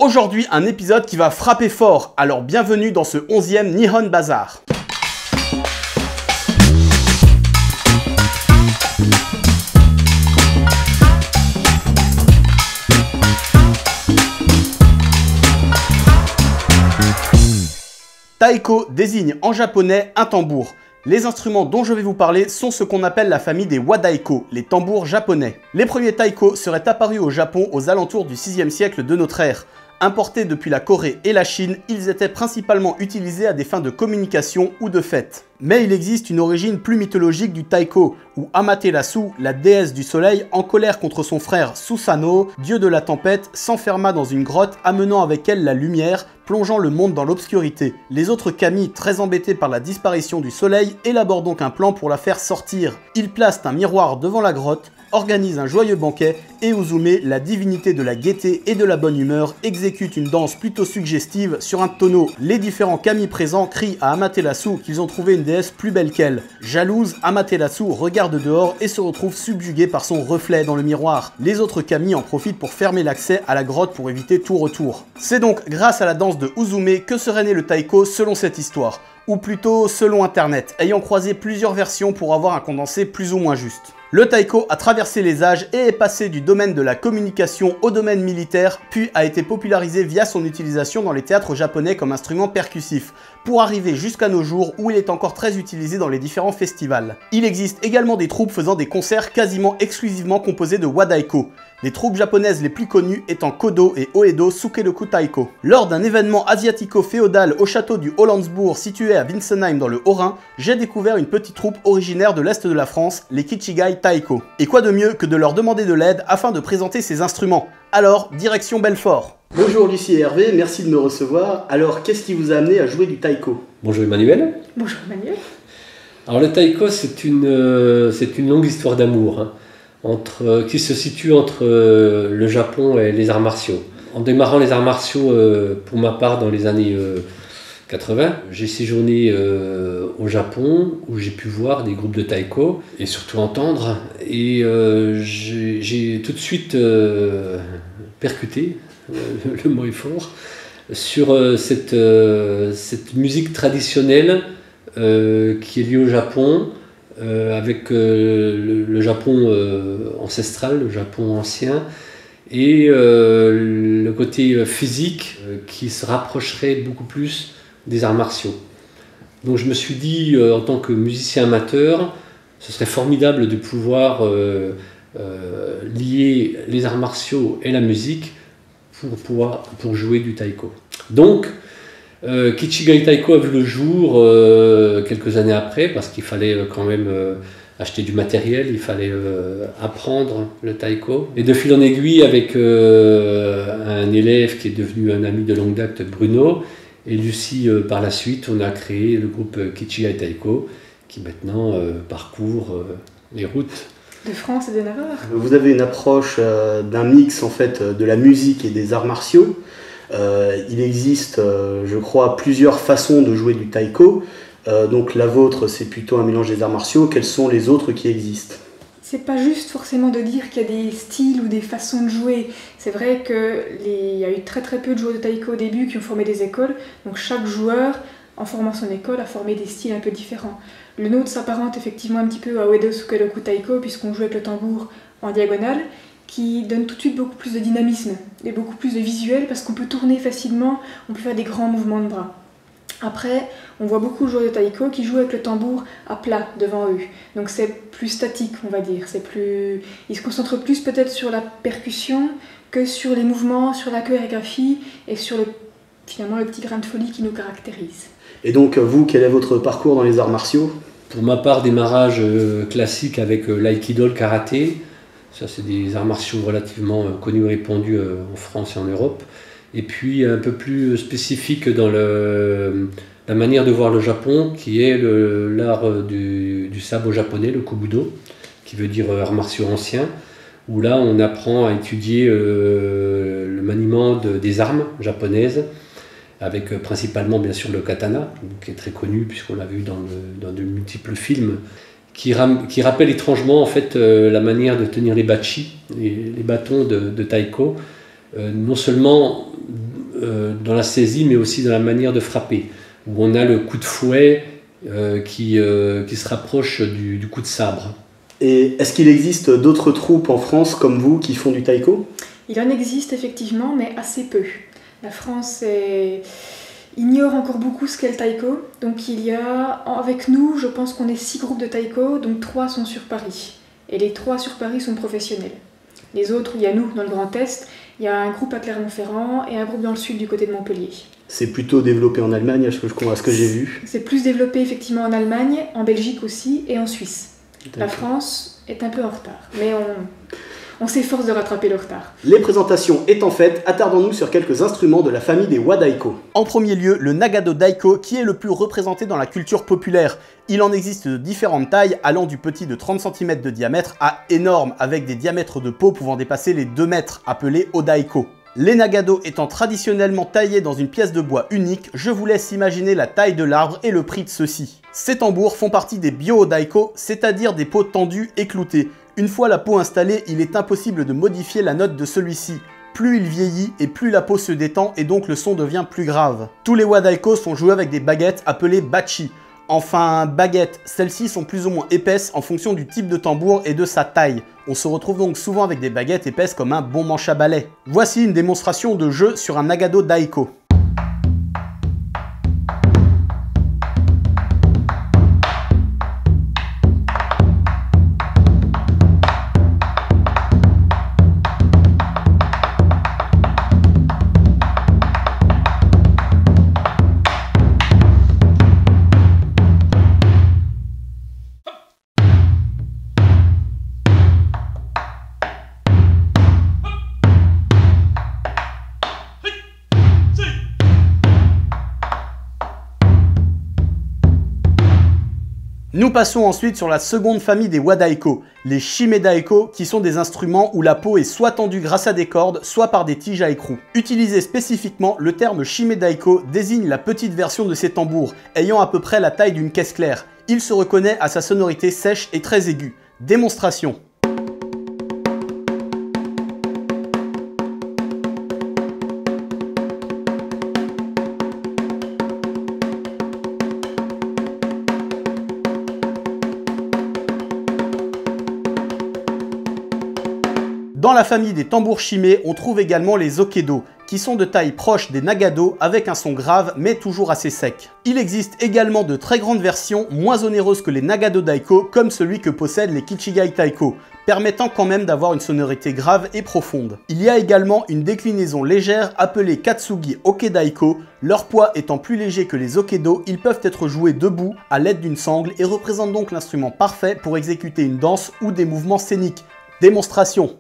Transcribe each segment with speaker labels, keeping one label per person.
Speaker 1: Aujourd'hui, un épisode qui va frapper fort, alors bienvenue dans ce 11e Nihon Bazar. Taiko désigne en japonais un tambour. Les instruments dont je vais vous parler sont ce qu'on appelle la famille des wadaiko, les tambours japonais. Les premiers taiko seraient apparus au Japon aux alentours du 6e siècle de notre ère. Importés depuis la Corée et la Chine, ils étaient principalement utilisés à des fins de communication ou de fête. Mais il existe une origine plus mythologique du taiko, où Amaterasu, la déesse du soleil, en colère contre son frère Susanoo, dieu de la tempête, s'enferma dans une grotte, amenant avec elle la lumière, plongeant le monde dans l'obscurité. Les autres kami, très embêtés par la disparition du soleil, élaborent donc un plan pour la faire sortir. Ils placent un miroir devant la grotte, organisent un joyeux banquet, et Uzume, la divinité de la gaieté et de la bonne humeur, exécute une danse plutôt suggestive sur un tonneau. Les différents kami présents crient à Amaterasu qu'ils ont trouvé une déesse plus belle qu'elle. Jalouse, Amaterasu regarde dehors et se retrouve subjuguée par son reflet dans le miroir. Les autres kami en profitent pour fermer l'accès à la grotte pour éviter tout retour. C'est donc grâce à la danse de Uzume que serait né le taiko selon cette histoire. Ou plutôt selon internet, ayant croisé plusieurs versions pour avoir un condensé plus ou moins juste. Le taiko a traversé les âges et est passé du domaine de la communication au domaine militaire, puis a été popularisé via son utilisation dans les théâtres japonais comme instrument percussif, pour arriver jusqu'à nos jours où il est encore très utilisé dans les différents festivals. Il existe également des troupes faisant des concerts quasiment exclusivement composés de wadaiko. Les troupes japonaises les plus connues étant Kodo et Oedo Sukeroku Taiko. Lors d'un événement asiatico-féodal au château du Hollandsbourg situé à Winsenheim dans le Haut-Rhin, j'ai découvert une petite troupe originaire de l'Est de la France, les Kichigai Taiko. Et quoi de mieux que de leur demander de l'aide afin de présenter ces instruments? Alors, direction Belfort. Bonjour Lucie et Hervé, merci de me recevoir. Alors, qu'est-ce qui vous a amené à jouer du taiko?
Speaker 2: Bonjour Emmanuel.
Speaker 3: Bonjour Emmanuel.
Speaker 2: Alors le taiko, c'est une longue histoire d'amour, hein, qui se situe entre le Japon et les arts martiaux. En démarrant les arts martiaux, pour ma part, dans les années 80, j'ai séjourné au Japon, où j'ai pu voir des groupes de taiko, et surtout entendre, et j'ai tout de suite percuté, le mot est fort, sur cette musique traditionnelle qui est liée au Japon, avec le Japon ancestral, le Japon ancien, et le côté physique qui se rapprocherait beaucoup plus des arts martiaux. Donc je me suis dit, en tant que musicien amateur, ce serait formidable de pouvoir lier les arts martiaux et la musique pour jouer du taiko. Donc, Kichigai Taiko a vu le jour quelques années après, parce qu'il fallait quand même acheter du matériel, il fallait apprendre le taiko. Et de fil en aiguille, avec un élève qui est devenu un ami de longue date, Bruno, et Lucie par la suite, on a créé le groupe Kichigai Taiko, qui maintenant parcourt les routes
Speaker 3: de France et de Navarre.
Speaker 1: Vous avez une approche d'un mix en fait de la musique et des arts martiaux. Il existe, je crois, plusieurs façons de jouer du taiko. Donc la vôtre, c'est plutôt un mélange des arts martiaux. Quels sont les autres qui existent?
Speaker 3: C'est pas juste forcément de dire qu'il y a des styles ou des façons de jouer. C'est vrai qu'il y a eu très peu de joueurs de taiko au début qui ont formé des écoles. Donc chaque joueur, en formant son école, a formé des styles un peu différents. Le nôtre s'apparente effectivement un petit peu à Oedo Sukeroku Taiko, puisqu'on joue avec le tambour en diagonale, qui donne tout de suite beaucoup plus de dynamisme et beaucoup plus de visuel, parce qu'on peut tourner facilement, on peut faire des grands mouvements de bras. Après, on voit beaucoup de joueurs de taiko qui jouent avec le tambour à plat devant eux. Donc c'est plus statique, on va dire. Ils se concentrent plus peut-être sur la percussion que sur les mouvements, sur la chorégraphie et sur finalement le petit grain de folie qui nous caractérise.
Speaker 1: Et donc vous, quel est votre parcours dans les arts martiaux?
Speaker 2: Pour ma part, démarrage classique avec l'aïkido, le karaté. Ça, c'est des arts martiaux relativement connus et répandus en France et en Europe. Et puis un peu plus spécifique dans la manière de voir le Japon, qui est l'art du sabre japonais, le kobudo, qui veut dire arts martiaux anciens, où là on apprend à étudier le maniement des armes japonaises, avec principalement bien sûr le katana, qui est très connu puisqu'on l'a vu dans de multiples films, qui rappelle étrangement en fait la manière de tenir les bachi, les bâtons de taiko, non seulement dans la saisie, mais aussi dans la manière de frapper, où on a le coup de fouet qui se rapproche du coup de sabre.
Speaker 1: Et est-ce qu'il existe d'autres troupes en France comme vous qui font du taiko?
Speaker 3: Il en existe effectivement, mais assez peu. La France ignore encore beaucoup ce qu'est le taiko. Donc il y a, avec nous, je pense qu'on est 6 groupes de taiko, donc 3 sont sur Paris. Et les 3 sur Paris sont professionnels. Les autres, il y a nous dans le Grand Est, il y a un groupe à Clermont-Ferrand et un groupe dans le sud du côté de Montpellier.
Speaker 1: C'est plutôt développé en Allemagne, à ce que j'ai vu.
Speaker 3: C'est plus développé effectivement en Allemagne, en Belgique aussi et en Suisse. La France est un peu en retard, mais on s'efforce de rattraper le retard.
Speaker 1: Les présentations étant faites, attardons-nous sur quelques instruments de la famille des wadaiko. En premier lieu, le nagado daiko qui est le plus représenté dans la culture populaire. Il en existe de différentes tailles allant du petit de 30 cm de diamètre à énorme avec des diamètres de peau pouvant dépasser les 2 mètres, appelés odaiko. Les nagado étant traditionnellement taillés dans une pièce de bois unique, je vous laisse imaginer la taille de l'arbre et le prix de ceux-ci. Ces tambours font partie des bio-odaiko, c'est-à-dire des peaux tendues et cloutées. Une fois la peau installée, il est impossible de modifier la note de celui-ci. Plus il vieillit et plus la peau se détend et donc le son devient plus grave. Tous les wadaiko sont joués avec des baguettes appelées bachi. Enfin, baguettes, celles-ci sont plus ou moins épaisses en fonction du type de tambour et de sa taille. On se retrouve donc souvent avec des baguettes épaisses comme un bon manche à balai. Voici une démonstration de jeu sur un nagado daiko. Nous passons ensuite sur la seconde famille des wadaiko, les shimedaiko, qui sont des instruments où la peau est soit tendue grâce à des cordes, soit par des tiges à écrou. Utilisé spécifiquement, le terme shimedaiko désigne la petite version de ces tambours, ayant à peu près la taille d'une caisse claire. Il se reconnaît à sa sonorité sèche et très aiguë. Démonstration. Dans la famille des tambours shimé, on trouve également les okedo, qui sont de taille proche des nagado avec un son grave mais toujours assez sec. Il existe également de très grandes versions moins onéreuses que les nagado daiko, comme celui que possèdent les kichigai taiko, permettant quand même d'avoir une sonorité grave et profonde. Il y a également une déclinaison légère appelée katsugi okedaiko. Leur poids étant plus léger que les okedo, ils peuvent être joués debout à l'aide d'une sangle et représentent donc l'instrument parfait pour exécuter une danse ou des mouvements scéniques. Démonstration.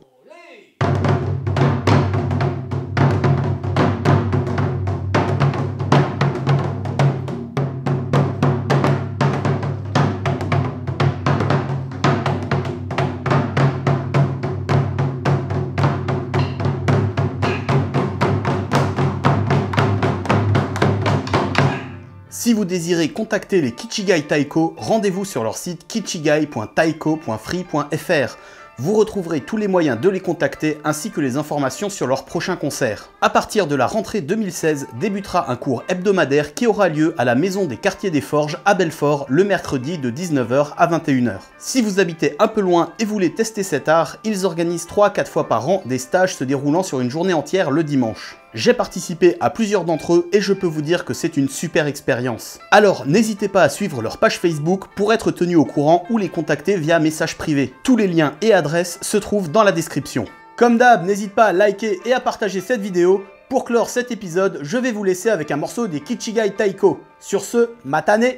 Speaker 1: Si vous désirez contacter les Kichigai Taiko, rendez-vous sur leur site kichigai.taiko.free.fr. Vous retrouverez tous les moyens de les contacter ainsi que les informations sur leur prochain concert. À partir de la rentrée 2016, débutera un cours hebdomadaire qui aura lieu à la Maison des Quartiers des Forges à Belfort le mercredi de 19h à 21h. Si vous habitez un peu loin et voulez tester cet art, ils organisent 3 à 4 fois par an des stages se déroulant sur une journée entière le dimanche. J'ai participé à plusieurs d'entre eux et je peux vous dire que c'est une super expérience. Alors n'hésitez pas à suivre leur page Facebook pour être tenu au courant ou les contacter via message privé. Tous les liens et adresses se trouvent dans la description. Comme d'hab, n'hésite pas à liker et à partager cette vidéo. Pour clore cet épisode, je vais vous laisser avec un morceau des Kichigai Taiko. Sur ce, matane!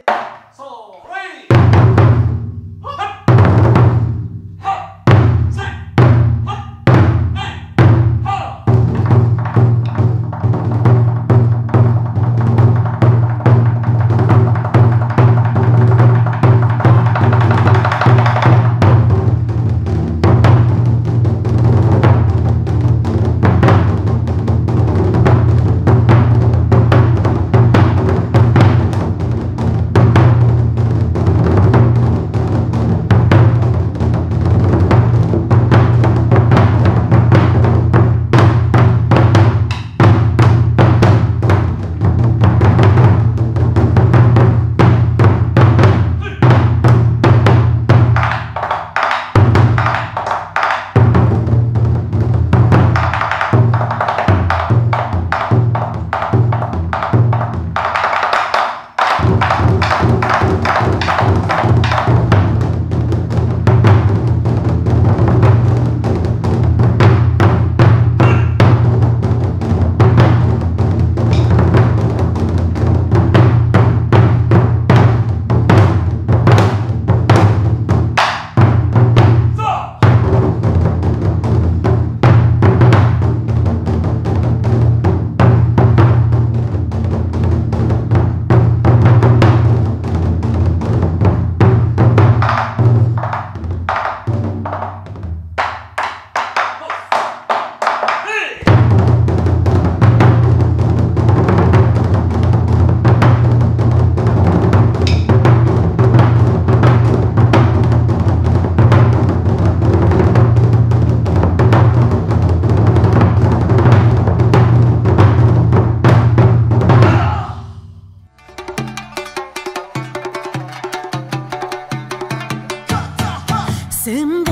Speaker 4: 全